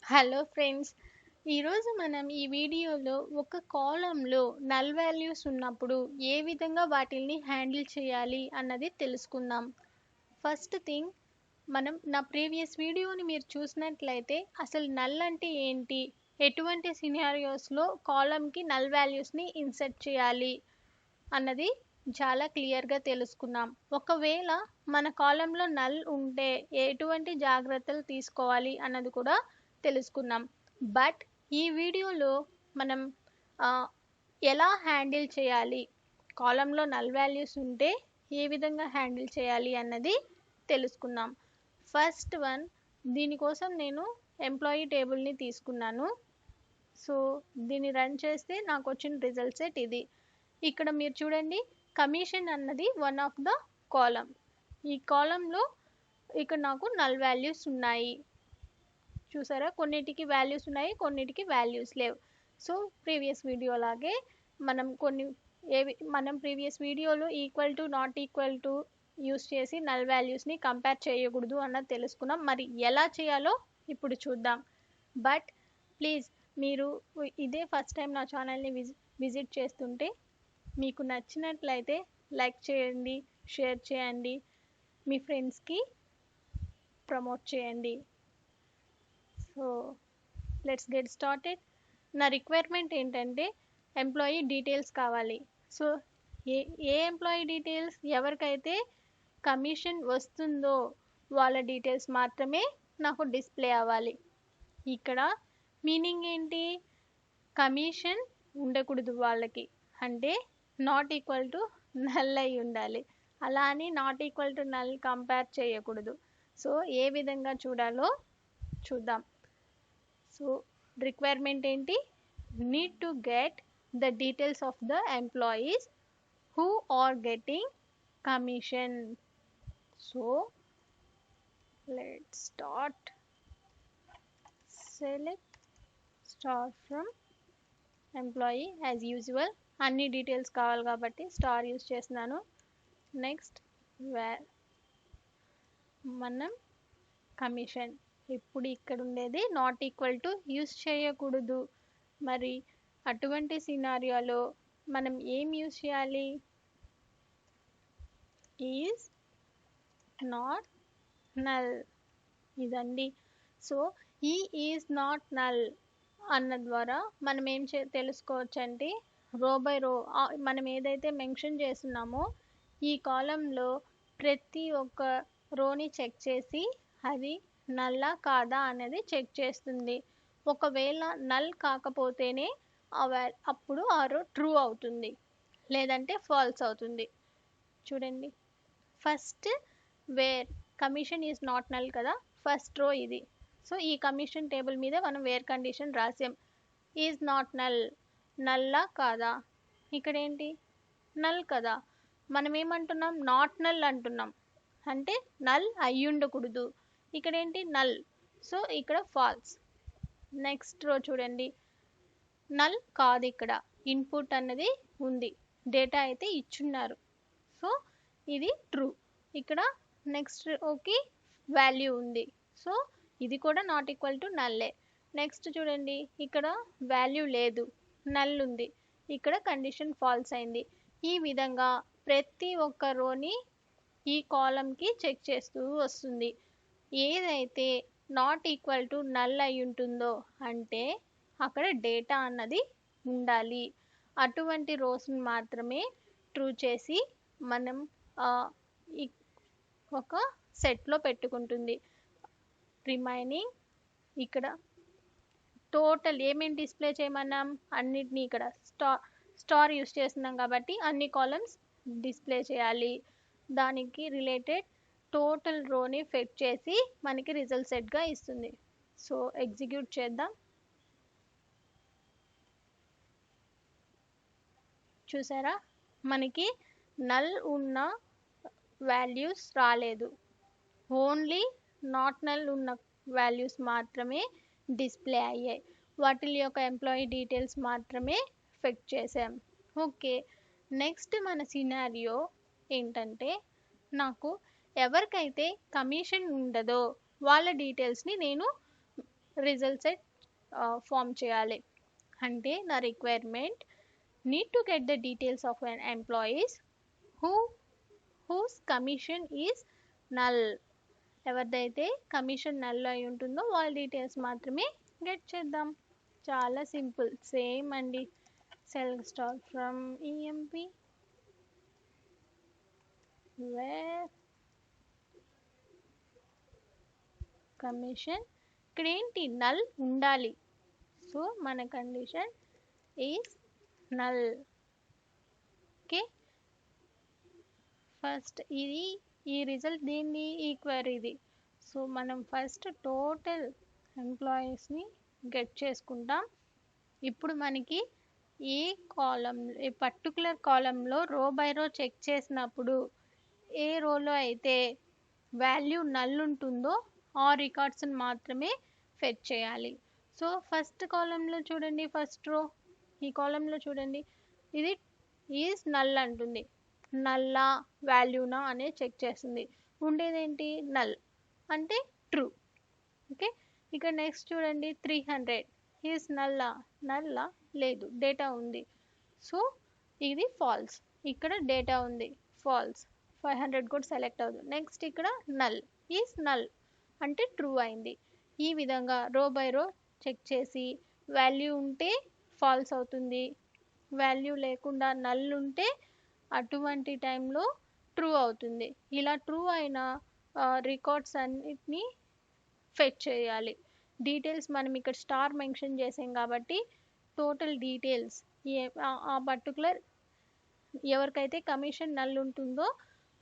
Hello friends, ఈరోజు మనం ఈ వీడియోలో ఒక కాలంలో నల్ వాల్యూస్ ఉన్నప్పుడు ఏ విధంగా వాటిని హ్యాండిల్ చేయాలి అన్నది తెలుసుకుందాం. ఫస్ట్ థింగ్, మనం నా ప్రీవియస్ వీడియోని మీరు చూసినట్లయితే అసలు నల్ అంటే ఏంటి, ఎటువంటి సినారియోస్లో కాలంకి నల్ వాల్యూస్ని ఇన్సర్ట్ చేయాలి అన్నది చాలా క్లియర్గా తెలుసుకున్నాం. ఒకవేళ మన కాలంలో నల్ ఉంటే ఎటువంటి జాగ్రత్తలు తీసుకోవాలి అన్నది కూడా తెలుసుకున్నాం. బట్ ఈ వీడియోలో మనం ఆ, ఎలా హ్యాండిల్ చేయాలి, కాలంలో నల్ వాల్యూస్ ఉంటే ఏ విధంగా హ్యాండిల్ చేయాలి అన్నది తెలుసుకుందాం. ఫస్ట్ వన్, దీనికోసం నేను ఎంప్లాయీ టేబుల్ని తీసుకున్నాను. సో దీన్ని రన్ చేస్తే నాకు వచ్చిన రిజల్ట్ సెట్ ఇది. ఇక్కడ మీరు చూడండి, కమిషన్ అన్నది వన్ ఆఫ్ ద కాలం. ఈ కాలంలో ఇక్కడ నాకు నల్ వాల్యూస్ ఉన్నాయి. చూసారా, కొన్నిటికి వాల్యూస్ ఉన్నాయి, కొన్నిటికి వాల్యూస్ లేవు. సో ప్రీవియస్ వీడియో లాగే మనం ప్రీవియస్ వీడియోలో equal to not equal to use చేసి నల్ వాల్యూస్ని కంపేర్ చేయకూడదు అన్నది తెలుసుకున్నాం. మరి ఎలా చేయాలో ఇప్పుడు చూద్దాం. బట్ ప్లీజ్, మీరు ఇదే ఫస్ట్ టైం నా ఛానల్ని విజిట్ చేస్తుంటే మీకు నచ్చినట్లయితే లైక్ చేయండి, షేర్ చేయండి, మీ ఫ్రెండ్స్కి ప్రమోట్ చేయండి. So let's get started. నా రిక్వైర్మెంట్ ఏంటంటే ఎంప్లాయీ డీటెయిల్స్ కావాలి. సో ఏ ఎంప్లాయీ డీటెయిల్స్, ఎవరికైతే కమిషన్ వస్తుందో వాళ్ళ డీటెయిల్స్ మాత్రమే నాకు డిస్ప్లే అవ్వాలి. ఇక్కడ మీనింగ్ ఏంటి, కమిషన్ ఉండకూడదు వాళ్ళకి, అంటే నాట్ ఈక్వల్ టు నల్ అయి ఉండాలి. అలా అని not equal to null compare చేయకూడదు. సో ఏ విధంగా చూడాలో చూద్దాం. సో రిక్వైర్మెంట్ ఏంటి, need to get the details of the employees who are getting commission. So let's start. Select start from employee as usual. అన్ని డీటెయిల్స్ కావాలి కాబట్టి స్టార్ యూజ్ చేస్తున్నాను. నెక్స్ట్ మనం కమిషన్, ఇప్పుడు ఇక్కడ ఉండేది నాట్ ఈక్వల్ టు యూజ్ చేయకూడదు. మరి అటువంటి సినారియోలో మనం ఏం యూజ్ చేయాలి, ఈజ్ నాట్ నల్, ఇదండి. సో ఈ ఈజ్ నాట్ నల్ అన్న ద్వారా మనం ఏం తెలుసుకోవచ్చు అంటే, రో బై రో మనం ఏదైతే మెన్షన్ చేస్తున్నామో ఈ కాలంలో ప్రతి ఒక్క రోని చెక్ చేసి అది నల్లా కాదా అనేది చెక్ చేస్తుంది. ఒకవేళ నల్ కాకపోతేనే అప్పుడు ఆ రో ట్రూ అవుతుంది, లేదంటే ఫాల్స్ అవుతుంది. చూడండి, first where commission is not null కదా, ఫస్ట్ రో ఇది. సో ఈ కమిషన్ టేబుల్ మీద మనం వేర్ కండిషన్ రాసాం. ఈజ్ నాట్ నల్, నల్లా కాదా, ఇక్కడ ఏంటి నల్ కదా, మనం ఏమంటున్నాం నాట్ నల్ అంటున్నాం, అంటే నల్ అయి ఉండకూడదు. ఇక్కడ ఏంటి నల్, సో ఇక్కడ ఫాల్స్. నెక్స్ట్ రో చూడండి, నల్ కాదు, ఇక్కడ ఇన్పుట్ అన్నది ఉంది, డేటా అయితే ఇచ్చున్నారు, సో ఇది ట్రూ. ఇక్కడ నెక్స్ట్ రోకి వాల్యూ ఉంది, సో ఇది కూడా నాట్ ఈక్వల్ టు నల్లే. నెక్స్ట్ చూడండి, ఇక్కడ వాల్యూ లేదు, నల్ ఉంది, ఇక్కడ కండిషన్ ఫాల్స్ అయింది. ఈ విధంగా ప్రతి ఒక్క రోని ఈ కాలంకి చెక్ చేస్తూ వస్తుంది. ఏదైతే నాట్ ఈక్వల్ టు నల్ అయి ఉంటుందో అంటే అక్కడ డేటా అన్నది ఉండాలి. అటువంటి రోస్ని మాత్రమే ట్రూ చేసి మనం ఒక సెట్లో పెట్టుకుంటుంది. రిమైనింగ్ ఇక్కడ టోటల్ ఏమేమి డిస్ప్లే చేయమన్నాం, అన్నిటినీ ఇక్కడ స్టార్ యూస్ చేస్తున్నాం కాబట్టి అన్ని కాలమ్స్ డిస్ప్లే చేయాలి. దానికి రిలేటెడ్ టోటల్ రోని ఫెచ్ చేసి మనకి రిజల్ట్ సెట్గా ఇస్తుంది. సో ఎగ్జిక్యూట్ చేద్దాం. చూసారా, మనకి నల్ ఉన్న వాల్యూస్ రాలేదు, ఓన్లీ నాట్ నల్ ఉన్న వాల్యూస్ మాత్రమే డిస్ప్లే అయ్యాయి. వాటి యొక్క ఎంప్లాయీ డీటెయిల్స్ మాత్రమే ఫెచ్ చేసాం. ఓకే, నెక్స్ట్ మన సినారియో ఏంటంటే, నాకు ఎవరికైతే కమిషన్ ఉండదో వాళ్ళ డీటెయిల్స్ని నేను రిజల్ట్ సెట్ ఫామ్ చేయాలి. అంటే నా requirement need to get the details of an employees who whose commission is null. ఎవరిదైతే కమిషన్ నల్ అయి ఉంటుందో వాళ్ళ డీటెయిల్స్ మాత్రమే గెట్ చేద్దాం. చాలా సింపుల్, సేమ్ అండి. Select star from EMP where commission, ఇక్కడ ఏంటి నల్ ఉండాలి. సో మన condition is null. Okay, first ఇది ఈ రిజల్ట్ దీన్ని ఈ క్వెరీది. సో మనం ఫస్ట్ టోటల్ ఎంప్లాయీస్ని గెట్ చేసుకుంటాం. ఇప్పుడు మనకి ఏ కాలం, ఏ పర్టికులర్ కాలంలో రో బై రో చెక్ చేసినప్పుడు ఏ రోలో అయితే వాల్యూ నల్ ఉంటుందో ఆ రికార్డ్స్ని మాత్రమే ఫెచ్ చేయాలి. సో ఫస్ట్ కాలంలో చూడండి, ఫస్ట్ రో ఈ కాలంలో చూడండి, ఇది ఈజ్ నల్ అంటుంది. నల్లా వాల్యూనా అనే చెక్ చేస్తుంది. ఉండేదేంటి నల్ అంటే ట్రూ. ఓకే, ఇక నెక్స్ట్ చూడండి 300 ఈజ్ నల్లా, నల్లా లేదు, డేటా ఉంది. సో ఇది ఫాల్స్, ఇక్కడ డేటా ఉంది ఫాల్స్, 500 కూడా సెలెక్ట్ అవుతుంది. నెక్స్ట్ ఇక్కడ నల్ ఈజ్ నల్ అంటే ట్రూ అయింది. ఈ విధంగా రో బై రో చెక్ చేసి వాల్యూ ఉంటే ఫాల్స్ అవుతుంది, వాల్యూ లేకుండా నల్ ఉంటే అటువంటి టైంలో ట్రూ అవుతుంది. ఇలా ట్రూ అయిన రికార్డ్స్ అన్నిటినీ ఫెచ్ చేయాలి. డీటెయిల్స్ మనం ఇక్కడ స్టార్ మెన్షన్ చేసాం కాబట్టి టోటల్ డీటెయిల్స్ ఆ పర్టికులర్ ఎవరికైతే కమిషన్ నల్ ఉంటుందో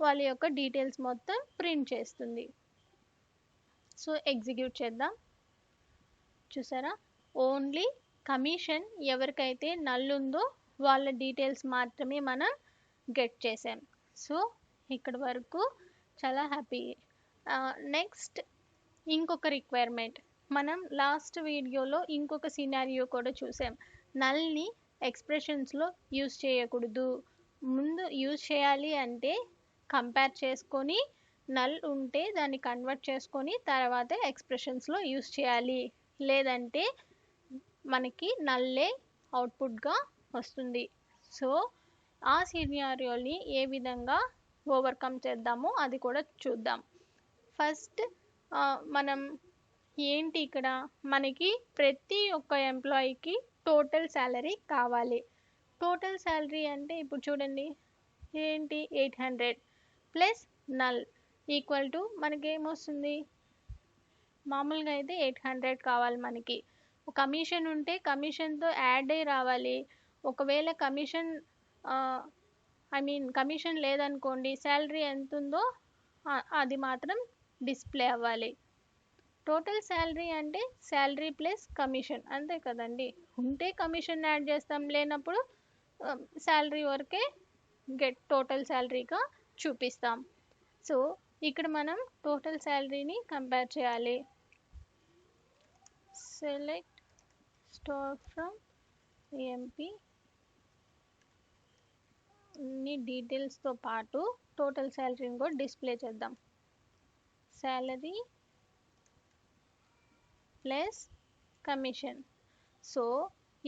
వాళ్ళ యొక్క డీటెయిల్స్ మొత్తం ప్రింట్ చేస్తుంది. సో ఎగ్జిక్యూట్ చేద్దాం. చూసారా, ఓన్లీ కమిషన్ ఎవరికైతే నల్ ఉందో వాళ్ళ డీటెయిల్స్ మాత్రమే మనం గెట్ చేసాం. సో ఇక్కడ వరకు చాలా హ్యాపీ. నెక్స్ట్ ఇంకొక రిక్వైర్మెంట్, మనం లాస్ట్ వీడియోలో ఇంకొక సినారియో కూడా చూసాం. నల్ని ఎక్స్ప్రెషన్స్లో యూజ్ చేయకూడదు, ముందు యూజ్ చేయాలి అంటే కంపేర్ చేసుకొని నల్ ఉంటే దాన్ని కన్వర్ట్ చేసుకొని తర్వాత ఎక్స్ప్రెషన్స్లో యూజ్ చేయాలి, లేదంటే మనకి నల్లే అవుట్పుట్గా వస్తుంది. సో ఆ సినారియోని ఏ విధంగా ఓవర్కమ్ చేద్దామో అది కూడా చూద్దాం. ఫస్ట్ మనం ఏంటి, ఇక్కడ మనకి ప్రతి ఒక్క ఎంప్లాయీకి టోటల్ శాలరీ కావాలి. టోటల్ శాలరీ అంటే ఇప్పుడు చూడండి ఏంటి 800 ప్లస్ నల్ ఈక్వల్ టు మనకి ఏమొస్తుంది, మామూలుగా అయితే 800 కావాలి మనకి. కమిషన్ ఉంటే కమిషన్తో యాడ్ అయ్యి రావాలి. ఒకవేళ కమిషన్ కమిషన్ లేదనుకోండి, శాలరీ ఎంత ఉందో అది మాత్రం డిస్ప్లే అవ్వాలి. టోటల్ శాలరీ అంటే శాలరీ ప్లస్ కమిషన్ అంతే కదండి. ఉంటే కమిషన్ యాడ్ చేస్తాం, లేనప్పుడు శాలరీ వరకే గెట్ టోటల్ శాలరీగా చూపిస్తాం. సో ఇక్కడ మనం టోటల్ శాలరీని కంపేర్ చేయాలి. సెలెక్ట్ స్టార్ ఫ్రమ్ ఎంపీ ని డీటెయిల్స్తో పాటు టోటల్ శాలరీని కూడా డిస్ప్లే చేద్దాం. Salary plus commission. సో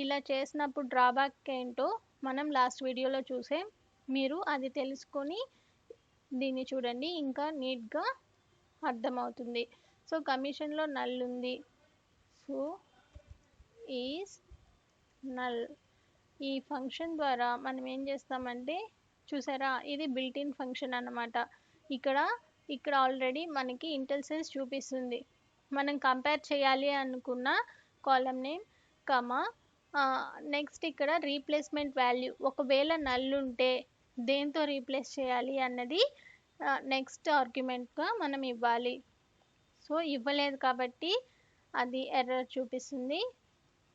ఇలా చేసినప్పుడు డ్రాబ్యాక్ ఏంటో మనం లాస్ట్ వీడియోలో చూసాం. మీరు అది తెలుసుకొని దీన్ని చూడండి, ఇంకా నీట్గా అర్థమవుతుంది. సో కమిషన్లో నల్ ఉంది, సో ఈజ్ నల్. ఈ ఫంక్షన్ ద్వారా మనం ఏం చేస్తామంటే చూసారా, ఇది బిల్ట్ ఇన్ ఫంక్షన్ అన్నమాట. ఇక్కడ ఆల్రెడీ మనకి ఇంటెలిజెన్స్ చూపిస్తుంది. మనం కంపేర్ చేయాలి అనుకున్న కాలం నేమ్ కమా నెక్స్ట్ ఇక్కడ రీప్లేస్మెంట్ వాల్యూ, ఒకవేళ నల్ ఉంటే దేంతో రీప్లేస్ చేయాలి అన్నది నెక్స్ట్ ఆర్గ్యుమెంట్గా మనం ఇవ్వాలి. సో ఇవ్వలేదు కాబట్టి అది ఎర్రర్ చూపిస్తుంది.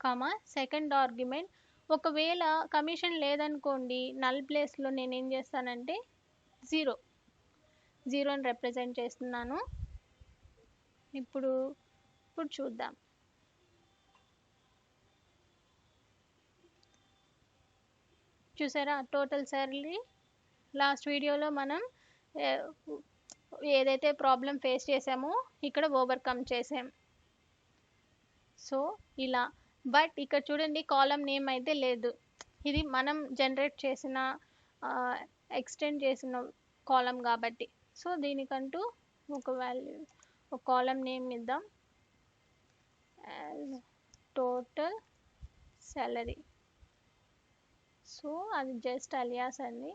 కమా సెకండ్ ఆర్గ్యుమెంట్, ఒకవేళ కమిషన్ లేదనుకోండి నల్ ప్లేస్లో నేను ఏం చేస్తానంటే జీరోని రిప్రజెంట్ చేస్తున్నాను. ఇప్పుడు చూద్దాం. చూసారా, టోటల్ శాలరీ లాస్ట్ వీడియోలో మనం ఏదైతే ప్రాబ్లం ఫేస్ చేసామో ఇక్కడ ఓవర్కమ్ చేసాం. సో ఇలా, బట్ ఇక్కడ చూడండి కాలం నేమ్ అయితే లేదు. ఇది మనం జనరేట్ చేసిన ఎక్స్టెండ్ చేసిన కాలం కాబట్టి, సో దీనికంటూ ఒక వాల్యూ, ఒక కాలం నేమ్ ఇద్దాం యాజ్ టోటల్ సాలరీ. సో అది జస్ట్ అలియాస్ అండి.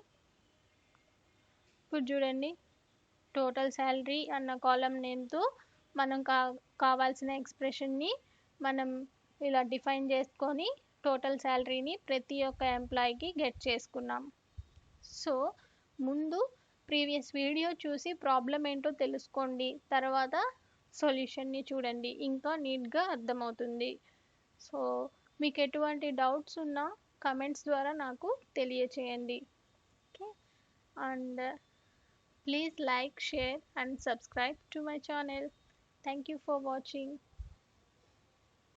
ఇప్పుడు చూడండి టోటల్ శాలరీ అన్న కాలం నేమ్తో మనం కావాల్సిన ఎక్స్ప్రెషన్ని మనం ఇలా డిఫైన్ చేసుకొని టోటల్ శాలరీని ప్రతి ఒక్క ఎంప్లాయీకి గెట్ చేసుకున్నాం. సో ముందు ప్రీవియస్ వీడియో చూసి ప్రాబ్లం ఏంటో తెలుసుకోండి, తర్వాత సొల్యూషన్ని చూడండి, ఇంకా నీట్గా అర్థమవుతుంది. సో మీకు ఎటువంటి డౌట్స్ ఉన్నా కమెంట్స్ ద్వారా నాకు తెలియచేయండి. Okay, and please like, share and subscribe to my channel. Thank you for watching.